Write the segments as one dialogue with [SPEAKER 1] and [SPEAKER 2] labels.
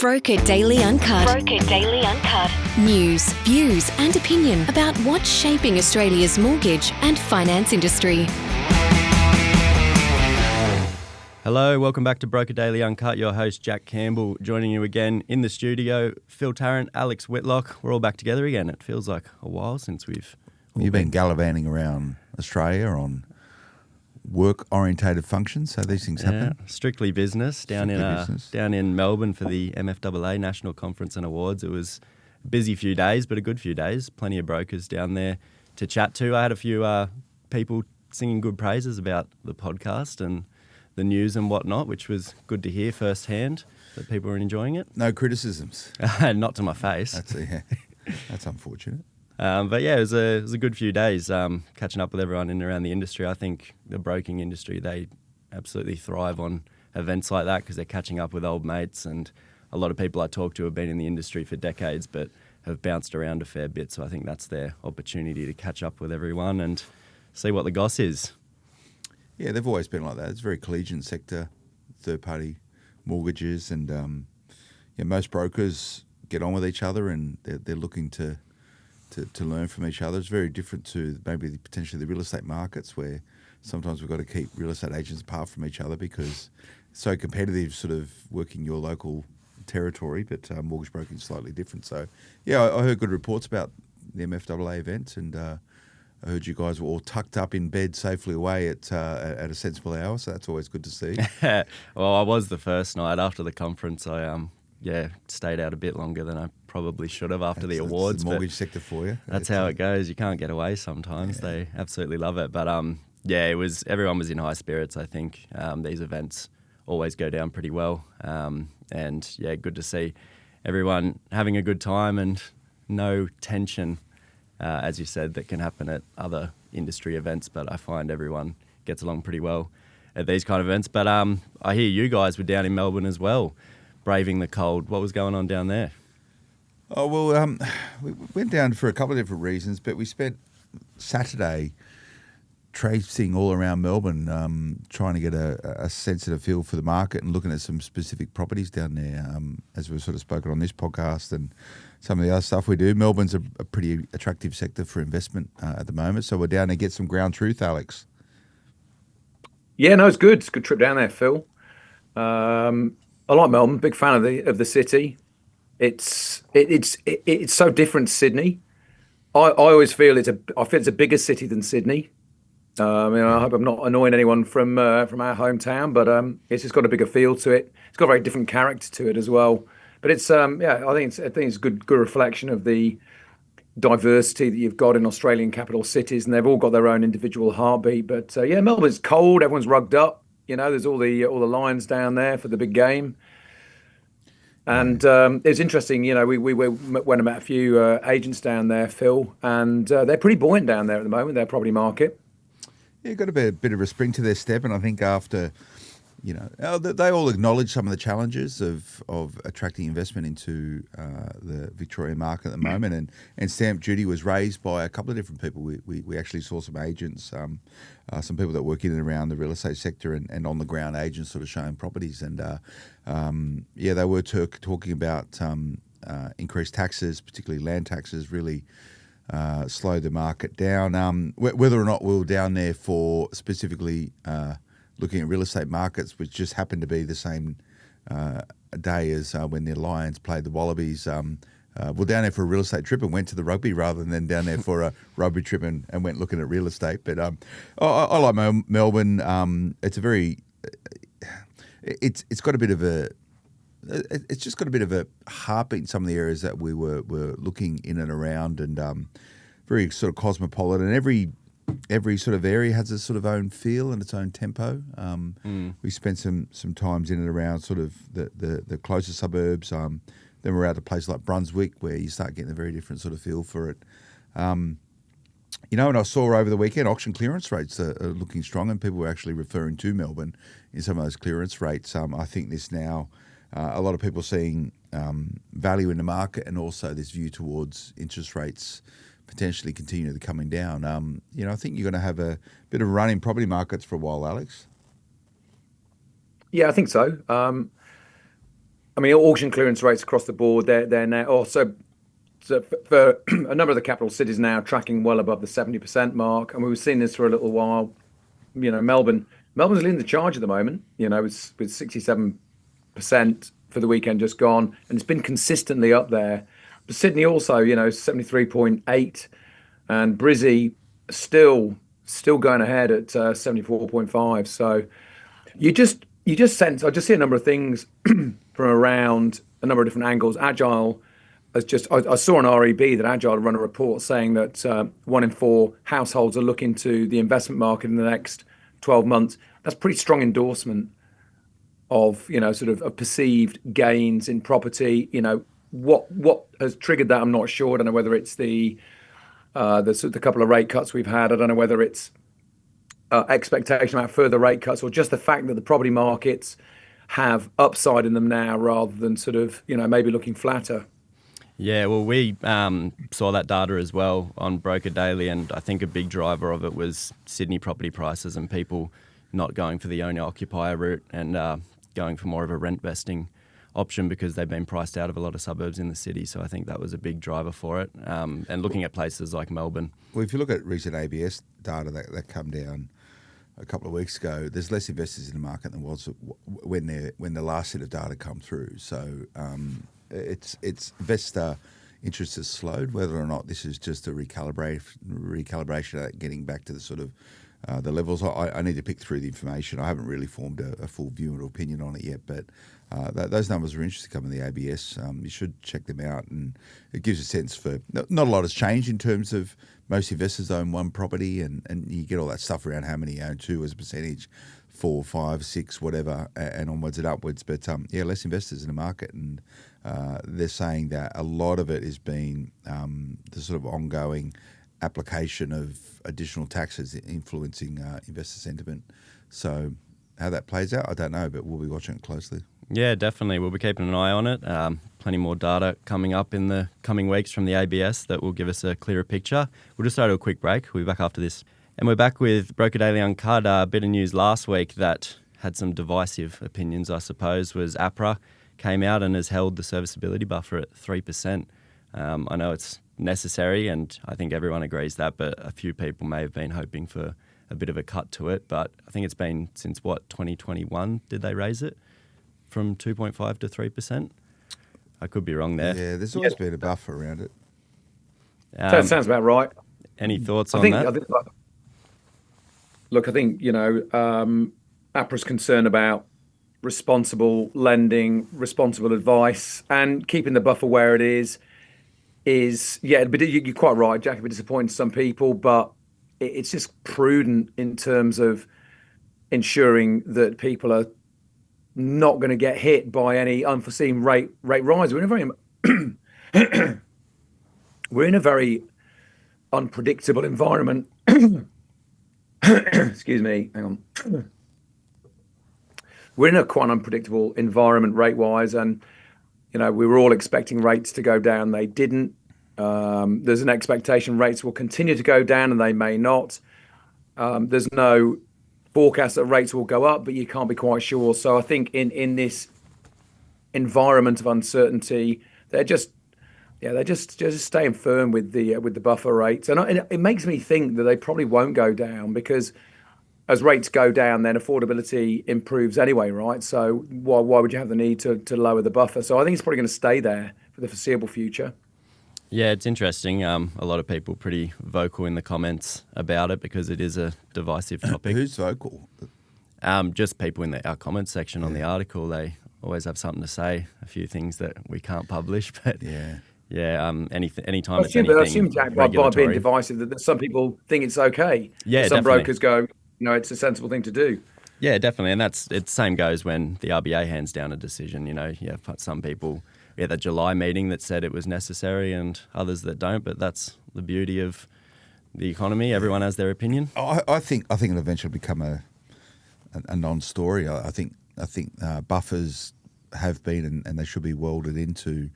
[SPEAKER 1] Broker Daily Uncut.
[SPEAKER 2] Broker Daily Uncut.
[SPEAKER 1] News, views and opinion about what's shaping Australia's mortgage and finance industry.
[SPEAKER 3] Hello, welcome back to Broker Daily Uncut. Your host, Jack Campbell, joining you again in the studio. Phil Tarrant, Alex Whitlock. We're all back together again. It feels like a while since
[SPEAKER 4] You've been gallivanting around Australia on work-orientated functions, so these things happen.
[SPEAKER 3] Strictly business down in Melbourne for the MFAA National Conference and Awards. It was a busy few days, but a good few days. Plenty of brokers down there to chat to. I had a few people singing good praises about the podcast and the news and whatnot, which was good to hear firsthand that people were enjoying it.
[SPEAKER 4] No criticisms.
[SPEAKER 3] Not to my face.
[SPEAKER 4] That's unfortunate.
[SPEAKER 3] But yeah, it was a good few days catching up with everyone in and around the industry. I think the broking industry, they absolutely thrive on events like that because they're catching up with old mates, and a lot of people I talk to have been in the industry for decades but have bounced around a fair bit. So I think that's their opportunity to catch up with everyone and see what the goss is.
[SPEAKER 4] Yeah, they've always been like that. It's a very collegiate sector, third-party mortgages, and most brokers get on with each other and they're looking to learn from each other. It's very different to maybe potentially the real estate markets, where sometimes we've got to keep real estate agents apart from each other because it's so competitive sort of working your local territory, but mortgage broking is slightly different. So, yeah, I heard good reports about the MFAA event, and I heard you guys were all tucked up in bed safely away at a sensible hour, so that's always good to see.
[SPEAKER 3] Well, I was the first night after the conference. I stayed out a bit longer than I probably should have after the awards.
[SPEAKER 4] That's the mortgage sector for you.
[SPEAKER 3] That's how it goes. You can't get away sometimes. Yeah. They absolutely love it. But everyone was in high spirits, I think. These events always go down pretty well. Good to see everyone having a good time and no tension, as you said, that can happen at other industry events. But I find everyone gets along pretty well at these kind of events. But I hear you guys were down in Melbourne as well, braving the cold. What was going on down there?
[SPEAKER 4] Oh, well, we went down for a couple of different reasons, but we spent Saturday traipsing all around Melbourne, trying to get a sensitive feel for the market and looking at some specific properties down there, as we've sort of spoken on this podcast and some of the other stuff we do. Melbourne's a pretty attractive sector for investment at the moment, so we're down to get some ground truth, Alex.
[SPEAKER 5] Yeah, no, it's good. It's a good trip down there, Phil. I like Melbourne. Big fan of the city. It's so different to Sydney. I always feel it's a bigger city than Sydney. I hope I'm not annoying anyone from our hometown, but it's just got a bigger feel to it. It's got a very different character to it as well. But it's I think it's a good reflection of the diversity that you've got in Australian capital cities, and they've all got their own individual heartbeat. But Melbourne's cold. Everyone's rugged up. There's all the Lions down there for the big game. And it's interesting, we went and met a few agents down there, Phil, and they're pretty buoyant down there at the moment, their property market.
[SPEAKER 4] Yeah, got a bit of a spring to their step, and I think after, they all acknowledge some of the challenges of attracting investment into the Victorian market at the moment, and stamp duty was raised by a couple of different people. We actually saw some agents, some people that work in and around the real estate sector and on the ground agents sort of showing properties, and they were talking about increased taxes, particularly land taxes, really slow the market down. Whether or not we were down there for specifically looking at real estate markets, which just happened to be the same day as when the Lions played the Wallabies. We're down there for a real estate trip and went to the rugby rather than down there for a rugby trip and went looking at real estate. But I like Melbourne. It's a very, it's got a bit of a, it's just got a bit of a heartbeat in some of the areas that we were looking in and around, and very sort of cosmopolitan. Every sort of area has its sort of own feel and its own tempo. We spent some times in and around sort of the closer suburbs. Then we're out to places like Brunswick, where you start getting a very different sort of feel for it. And I saw over the weekend auction clearance rates are looking strong, and people were actually referring to Melbourne in some of those clearance rates. I think this now, a lot of people seeing value in the market, and also this view towards interest rates potentially continue to coming down. I think you're going to have a bit of a run in property markets for a while, Alex.
[SPEAKER 5] Yeah, I think so. I mean, auction clearance rates across the board, they're now also so for a number of the capital cities now tracking well above the 70% mark, and we've seen this for a little while. Melbourne's leading the charge at the moment. With 67% for the weekend just gone, and it's been consistently up there. But Sydney also, 73.8, and Brizzy still going ahead at 74.5. So you just sense. I just see a number of things from around a number of different angles. Agile has just. I saw on REB that Agile run a report saying that 1 in 4 households are looking to the investment market in the next 12 months. That's pretty strong endorsement of sort of perceived gains in property. What has triggered that? I'm not sure. I don't know whether it's the couple of rate cuts we've had. I don't know whether it's expectation about further rate cuts or just the fact that the property markets have upside in them now rather than sort of maybe looking flatter.
[SPEAKER 3] Yeah, well, we saw that data as well on Broker Daily, and I think a big driver of it was Sydney property prices and people not going for the owner-occupier route and going for more of a rent vesting option because they've been priced out of a lot of suburbs in the city. So I think that was a big driver for it. And looking at places like Melbourne.
[SPEAKER 4] Well, if you look at recent ABS data that come down a couple of weeks ago, there's less investors in the market than was when the last set of data come through. So it's investor interest has slowed. Whether or not this is just a recalibration, getting back to the sort of the levels. I need to pick through the information. I haven't really formed a full view and opinion on it yet, but those numbers are interesting coming in the ABS. You should check them out, and it gives a sense for not a lot has changed in terms of most investors own one property, and you get all that stuff around how many own two as a percentage, 4, 5, 6, whatever, and onwards and upwards. But less investors in the market, and they're saying that a lot of it has been the sort of ongoing application of additional taxes influencing investor sentiment. So how that plays out, I don't know, but we'll be watching it closely.
[SPEAKER 3] Yeah, definitely. We'll be keeping an eye on it. Plenty more data coming up in the coming weeks from the ABS that will give us a clearer picture. We'll just start a quick break. We'll be back after this. And we're back with Broker Daily Uncut. A bit of news last week that had some divisive opinions, I suppose, was APRA came out and has held the serviceability buffer at 3%. I know it's necessary, and I think everyone agrees that, but a few people may have been hoping for a bit of a cut to it. But I think it's been since, 2021 did they raise it from 2.5 to 3%? I could be wrong there.
[SPEAKER 4] Yeah, there's always been a buffer around it.
[SPEAKER 5] That sounds about right.
[SPEAKER 3] Any thoughts on that?
[SPEAKER 5] I think APRA's concerned about responsible lending, responsible advice, and keeping the buffer where it is but you're quite right, Jack. A bit disappointing to some people, but it's just prudent in terms of ensuring that people are not going to get hit by any unforeseen rate rise. We're in a very unpredictable environment. Excuse me, hang on. We're in a quite unpredictable environment rate-wise, and we were all expecting rates to go down. They didn't. There's an expectation rates will continue to go down, and they may not. There's no forecast that rates will go up, but you can't be quite sure. So I think in this environment of uncertainty, they're just staying firm with the buffer rates, and it makes me think that they probably won't go down because as rates go down, then affordability improves anyway, right? So why would you have the need to lower the buffer? So I think it's probably going to stay there for the foreseeable future.
[SPEAKER 3] Yeah, it's interesting. A lot of people pretty vocal in the comments about it because it is a divisive topic.
[SPEAKER 4] Who's vocal?
[SPEAKER 3] Just people in our comments section on the article. They always have something to say, a few things that we can't publish. But anytime it's anything
[SPEAKER 5] I assume, Jack, by being divisive, that some people think it's okay.
[SPEAKER 3] Yeah,
[SPEAKER 5] some
[SPEAKER 3] definitely.
[SPEAKER 5] Brokers go, it's a sensible thing to do.
[SPEAKER 3] Yeah, definitely. And same goes when the RBA hands down a decision. You have some people. We had that July meeting that said it was necessary and others that don't, but that's the beauty of the economy. Everyone has their opinion.
[SPEAKER 4] I think it'll eventually become a non-story. I think buffers have been and they should be welded into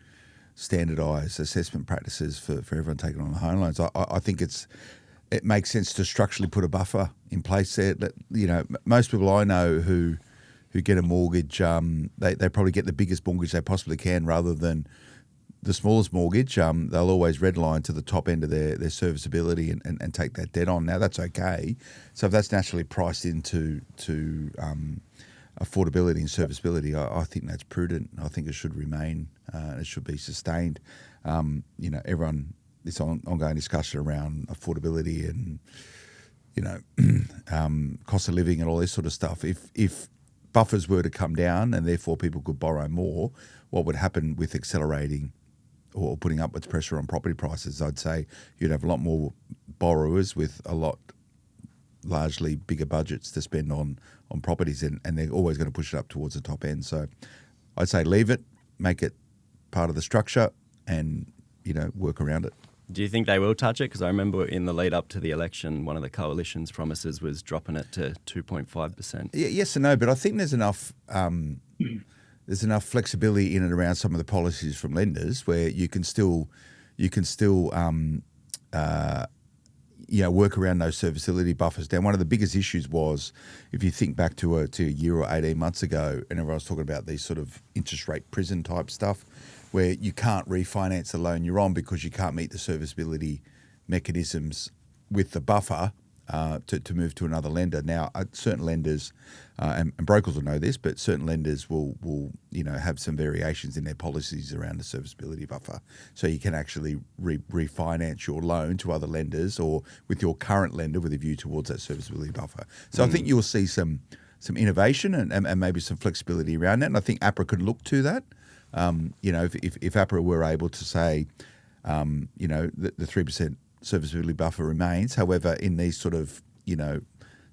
[SPEAKER 4] standardised assessment practices for everyone taking on the home loans. I think it makes sense to structurally put a buffer in place there. Most people I know who get a mortgage, they probably get the biggest mortgage they possibly can rather than the smallest mortgage. They'll always redline to the top end of their serviceability and take that debt on. Now, that's okay. So if that's naturally priced into affordability and serviceability, I think that's prudent. I think it should remain. It should be sustained. Everyone, this ongoing discussion around affordability and cost of living and all this sort of stuff. If buffers were to come down and therefore people could borrow more, what would happen with accelerating or putting upwards pressure on property prices? I'd say you'd have a lot more borrowers with a lot largely bigger budgets to spend on properties, and they're always going to push it up towards the top end. So I'd say leave it, make it part of the structure, and work around it.
[SPEAKER 3] Do you think they will touch it? Because I remember in the lead up to the election, one of the coalition's promises was dropping it to 2.5%.
[SPEAKER 4] Yes and no, but I think there's enough flexibility in and around some of the policies from lenders where you can still work around those serviceability buffers down. One of the biggest issues was, if you think back to a year or 18 months ago, and everyone was talking about these sort of interest rate prison type stuff, where you can't refinance the loan you're on because you can't meet the serviceability mechanisms with the buffer to move to another lender. Now, certain lenders, and brokers will know this, but certain lenders will have some variations in their policies around the serviceability buffer. So you can actually refinance your loan to other lenders or with your current lender with a view towards that serviceability buffer. So I think you'll see some innovation and maybe some flexibility around that. And I think APRA could look to that. If APRA were able to say, the 3% serviceability buffer remains. However, in these sort of,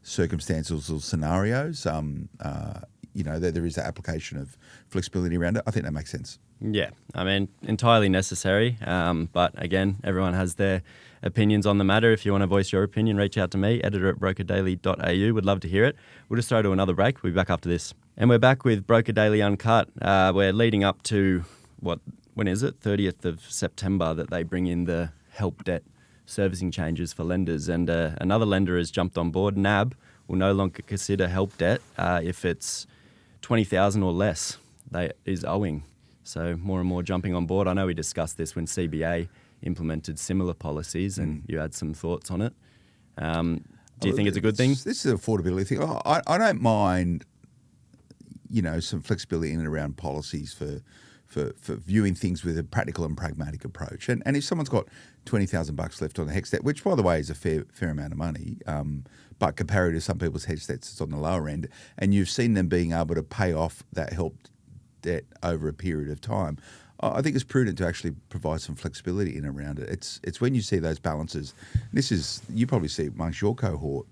[SPEAKER 4] circumstances or scenarios, there is that application of flexibility around it. I think that makes sense.
[SPEAKER 3] Yeah, I mean, entirely necessary. But again, everyone has their opinions on the matter. If you want to voice your opinion, reach out to me, editor@brokerdaily.au. Would love to hear it. We'll just throw to another break. We'll be back after this. And we're back with Broker Daily Uncut. We're leading up to, when is it? 30th of September that they bring in the help debt servicing changes for lenders. And another lender has jumped on board. NAB will no longer consider help debt if it's $20,000 or less is owing. So more and more jumping on board. I know we discussed this when CBA implemented similar policies, and you had some thoughts on it. Do you think it's a good thing?
[SPEAKER 4] This is an affordability thing. I don't mind, some flexibility in and around policies for viewing things with a practical and pragmatic approach. And if someone's got $20,000 left on the HEX debt, which by the way is a fair amount of money, but compared to some people's HEX debts, it's on the lower end, and you've seen them being able to pay off that help debt over a period of time, I think it's prudent to actually provide some flexibility in and around it. It's when you see those balances. You probably see it amongst your cohort.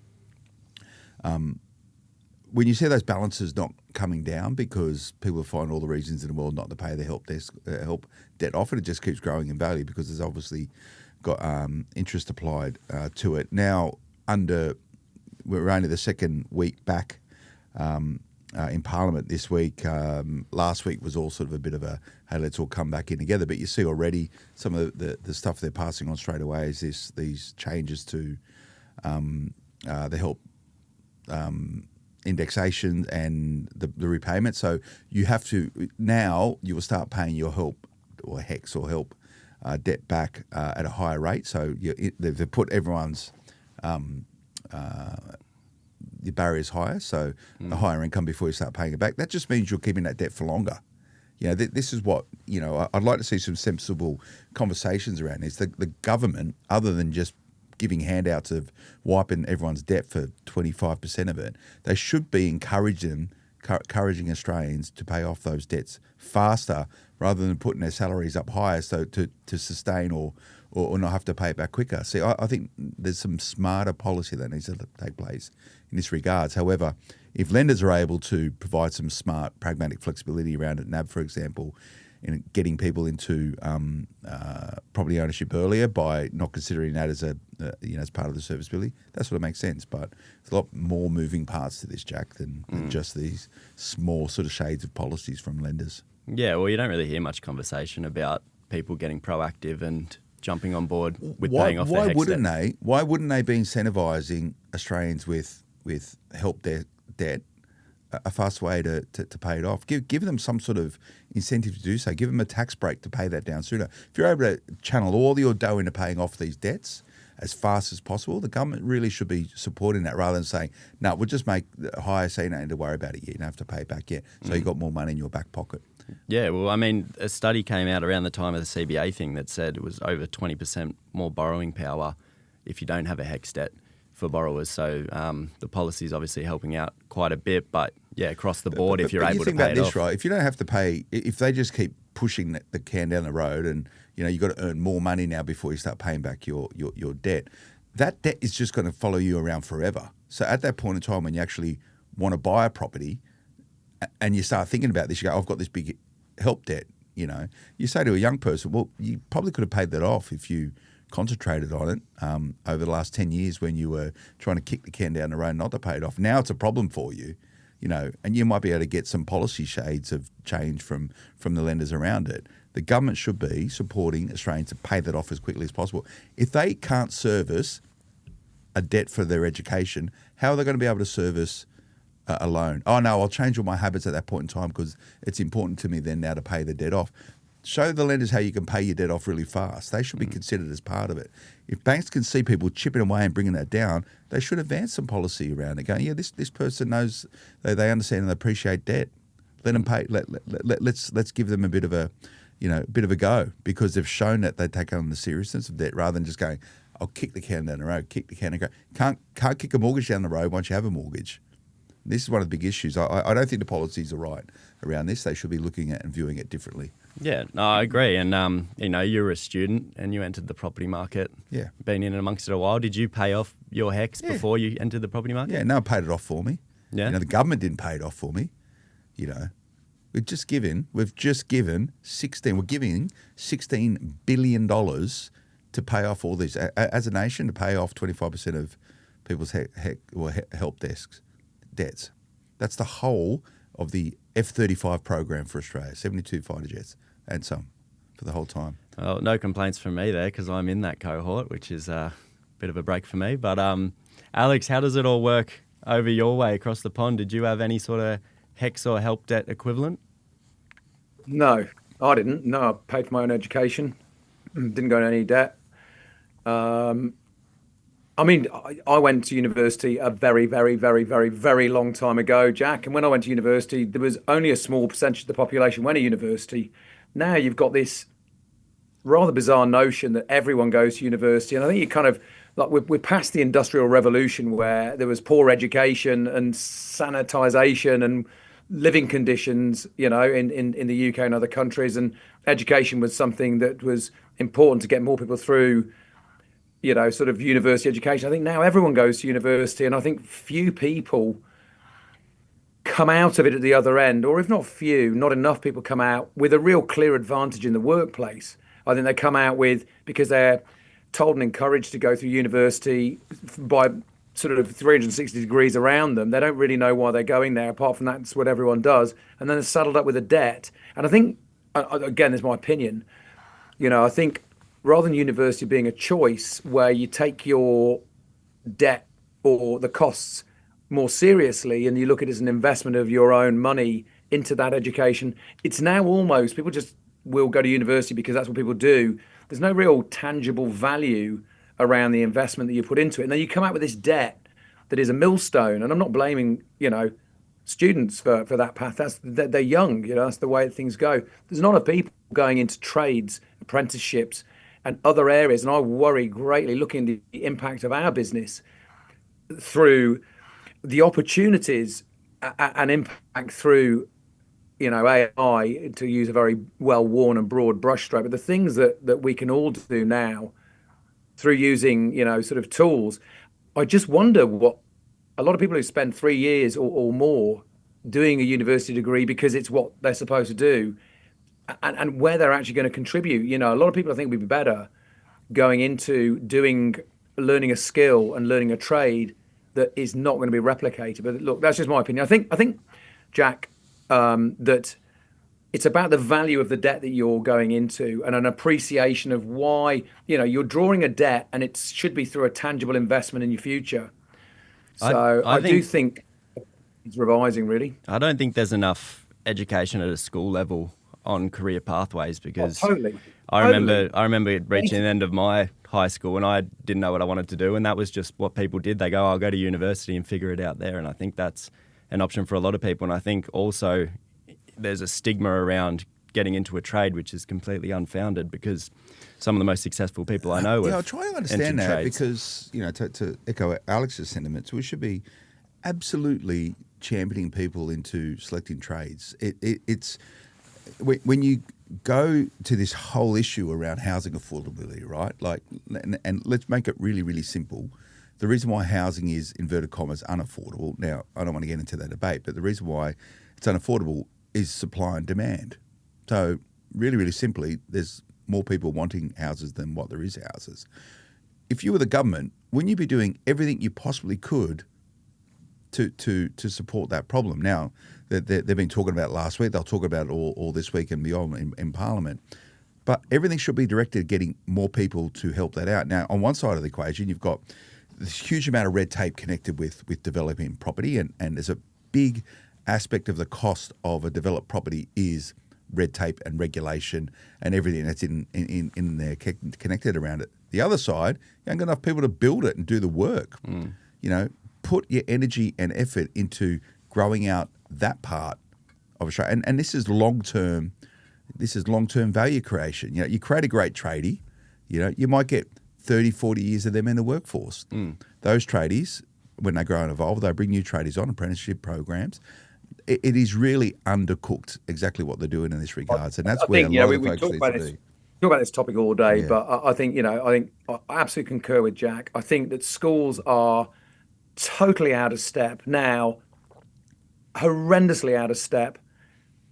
[SPEAKER 4] When you see those balances not coming down because people find all the reasons in the world not to pay the help debt off, and it just keeps growing in value because there's obviously got interest applied to it. Now, we're only the second week back in Parliament this week. Last week was all sort of a bit of a, hey, let's all come back in together. But you see already some of the stuff they're passing on straight away is these changes to the help indexation and the repayment. So you have to, now you will start paying your help or HEX or help debt back at a higher rate. So they've put everyone's the barriers higher, so a higher income before you start paying it back. That just means you're keeping that debt for longer. This is what, I'd like to see some sensible conversations around this. The government, other than just giving handouts of wiping everyone's debt for 25% of it, they should be encouraging Australians to pay off those debts faster rather than putting their salaries up higher so to sustain or not have to pay it back quicker. See, I think there's some smarter policy that needs to take place in this regards. However, if lenders are able to provide some smart, pragmatic flexibility around it, NAB, for example, in getting people into property ownership earlier by not considering that as as part of the serviceability, that sort of makes sense. But there's a lot more moving parts to this, Jack, than just these small sort of shades of policies from lenders. Yeah,
[SPEAKER 3] well, you don't really hear much conversation about people getting proactive and jumping on board with paying off their HEX debt.
[SPEAKER 4] Why wouldn't they be incentivising Australians with help debt a fast way to pay it off. Give them some sort of incentive to do so. Give them a tax break to pay that down sooner. If you're able to channel all your dough into paying off these debts as fast as possible, the government really should be supporting that rather than saying, no, we'll just make the higher so you don't need to worry about it yet. You don't have to pay it back yet. So you've got more money in your back pocket.
[SPEAKER 3] Yeah, well, I mean, a study came out around the time of the CBA thing that said it was over 20% more borrowing power if you don't have a HECS debt for borrowers. So the policy is obviously helping out quite a bit, but yeah, across the board, if you're able to pay it off.
[SPEAKER 4] You think about this, right? If you don't have to pay, if they just keep pushing the can down the road, and you've got to earn more money now before you start paying back your debt, that debt is just going to follow you around forever. So at that point in time when you actually want to buy a property, and you start thinking about this, you go, I've got this big help debt. You say to a young person, well, you probably could have paid that off if you concentrated on it over the last 10 years when you were trying to kick the can down the road not to pay it off. Now it's a problem for you, and you might be able to get some policy shades of change from the lenders around it. The government should be supporting Australians to pay that off as quickly as possible. If they can't service a debt for their education, how are they going to be able to service a loan? Oh, no, I'll change all my habits at that point in time because it's important to me then now to pay the debt off. Show the lenders how you can pay your debt off really fast. They should be considered as part of it. If banks can see people chipping away and bringing that down, they should advance some policy around it. Going, yeah, this person knows, they understand and they appreciate debt. Let them pay. Let's give them a bit of a go because they've shown that they take on the seriousness of debt rather than just going, I'll kick the can down the road, kick the can and go. Can't kick a mortgage down the road once you have a mortgage. This is one of the big issues. I don't think the policies are right around this. They should be looking at and viewing it differently.
[SPEAKER 3] Yeah, no, I agree. And, you were a student and you entered the property market.
[SPEAKER 4] Yeah.
[SPEAKER 3] Been in and amongst it a while. Did you pay off your HECS before you entered the property market?
[SPEAKER 4] Yeah, no one paid it off for me.
[SPEAKER 3] Yeah.
[SPEAKER 4] The government didn't pay it off for me. We've just given we're giving $16 billion to pay off all these, as a nation, to pay off 25% of people's help debts. That's the whole of the F-35 program for Australia, 72 fighter jets and some for the whole time.
[SPEAKER 3] Well, no complaints from me there because I'm in that cohort, which is a bit of a break for me. But Alex, how does it all work over your way across the pond? Did you have any sort of HECS or help debt equivalent?
[SPEAKER 5] No, I didn't. No, I paid for my own education. Didn't go into any debt. I went to university a very, very, very, very, very long time ago, Jack. And when I went to university, there was only a small percentage of the population went to university. Now you've got this rather bizarre notion that everyone goes to university. And I think you kind of, like, we're past the Industrial Revolution where there was poor education and sanitization and living conditions, in the UK and other countries. And education was something that was important to get more people through sort of university education. I think now everyone goes to university, and I think few people come out of it at the other end, or if not few, not enough people come out with a real clear advantage in the workplace. I think they come out with, because they're told and encouraged to go through university by sort of 360 degrees around them. They don't really know why they're going there, apart from that's what everyone does. And then they're saddled up with a debt. And I think, again, this is my opinion, I think rather than university being a choice where you take your debt or the costs more seriously and you look at it as an investment of your own money into that education, it's now almost, people just will go to university because that's what people do. There's no real tangible value around the investment that you put into it. And then you come out with this debt that is a millstone. And I'm not blaming, students for that path. They're young, that's the way things go. There's not a people going into trades, apprenticeships, and other areas. And I worry greatly looking at the impact of our business through the opportunities and impact through, AI, to use a very well-worn and broad brushstroke. But the things that we can all do now through using, sort of tools, I just wonder what a lot of people who spend 3 years or more doing a university degree because it's what they're supposed to do, and where they're actually going to contribute. A lot of people I think would be better going into learning a skill and learning a trade that is not going to be replicated. But look, that's just my opinion. I think, Jack, that it's about the value of the debt that you're going into and an appreciation of why, you're drawing a debt, and it should be through a tangible investment in your future. So I do think. It's revising, really.
[SPEAKER 3] I don't think there's enough education at a school level on career pathways because
[SPEAKER 5] Totally.
[SPEAKER 3] I remember reaching the end of my high school and I didn't know what I wanted to do, and that was just what people did. They go, I'll go to university and figure it out there. And I think that's an option for a lot of people. And I think also there's a stigma around getting into a trade which is completely unfounded, because some of the most successful people I know
[SPEAKER 4] I try to understand that
[SPEAKER 3] trades.
[SPEAKER 4] Because, to echo Alex's sentiments, we should be absolutely championing people into selecting trades. It's when you go to this whole issue around housing affordability, right? And let's make it really, really simple. The reason why housing is, inverted commas, unaffordable. Now, I don't want to get into that debate, but the reason why it's unaffordable is supply and demand. So really, really simply, there's more people wanting houses than what there is houses. If you were the government, wouldn't you be doing everything you possibly could to support that problem? Now, they've been talking about it last week. They'll talk about it all this week and beyond in Parliament. But everything should be directed at getting more people to help that out. Now, on one side of the equation, you've got this huge amount of red tape connected with developing property, and there's a big aspect of the cost of a developed property is red tape and regulation and everything that's in there connected around it. The other side, you haven't got enough people to build it and do the work. Put your energy and effort into growing out that part of Australia. And this is long-term value creation. You create a great tradie, you might get 30, 40 years of them in the workforce. Those tradies, when they grow and evolve, they bring new tradies on, apprenticeship programs. It is really undercooked exactly what they're doing in this regards, and that's where a lot of the focus needs to be.
[SPEAKER 5] Talk about this topic all day, but I think I absolutely concur with Jack. I think that schools are totally out of step now, horrendously out of step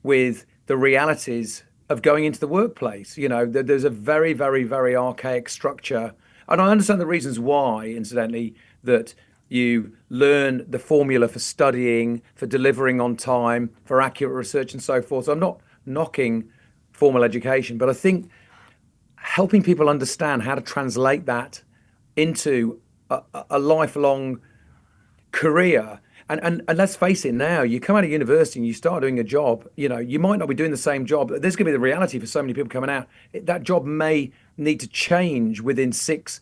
[SPEAKER 5] with the realities of going into the workplace. There's a very, very, very archaic structure, and I understand the reasons why, incidentally, that you learn the formula for studying, for delivering on time, for accurate research and so forth. So I'm not knocking formal education, but I think helping people understand how to translate that into a lifelong career. And let's face it now, you come out of university and you start doing a job, you might not be doing the same job. There's going to be the reality for so many people coming out. That job may need to change within 6,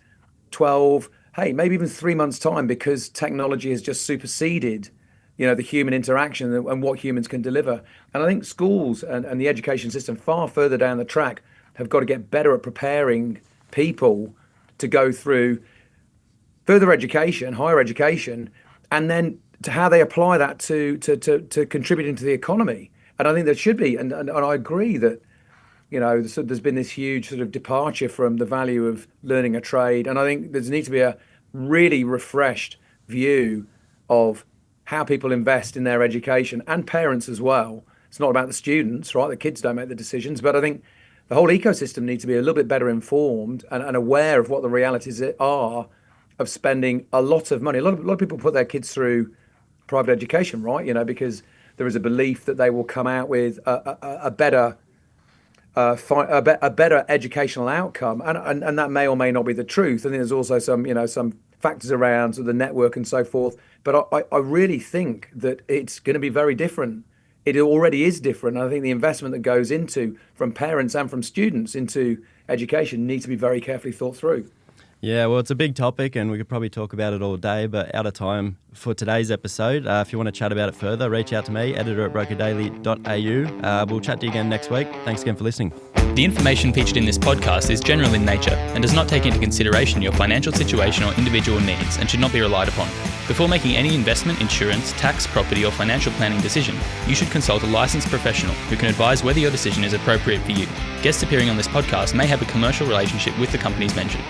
[SPEAKER 5] 12, maybe even 3 months' time, because technology has just superseded, the human interaction and what humans can deliver. And I think schools and the education system far further down the track have got to get better at preparing people to go through further education, higher education, and then to how they apply that to contributing to the economy. And I think there should be, and I agree that, so there's been this huge sort of departure from the value of learning a trade. And I think there needs to be a really refreshed view of how people invest in their education, and parents as well. It's not about the students, right? The kids don't make the decisions, but I think the whole ecosystem needs to be a little bit better informed and aware of what the realities are of spending a lot of money. A lot of people put their kids through private education, right? Because there is a belief that they will come out with a better educational outcome, and that may or may not be the truth. I think there's also some factors around the network and so forth. But I really think that it's going to be very different. It already is different. I think the investment that goes into, from parents and from students, into education needs to be very carefully thought through.
[SPEAKER 3] Yeah, well, it's a big topic and we could probably talk about it all day, but out of time for today's episode. If you want to chat about it further, reach out to me, editor@brokerdaily.au. We'll chat to you again next week. Thanks again for listening.
[SPEAKER 2] The information featured in this podcast is general in nature and does not take into consideration your financial situation or individual needs and should not be relied upon. Before making any investment, insurance, tax, property or financial planning decision, you should consult a licensed professional who can advise whether your decision is appropriate for you. Guests appearing on this podcast may have a commercial relationship with the companies mentioned.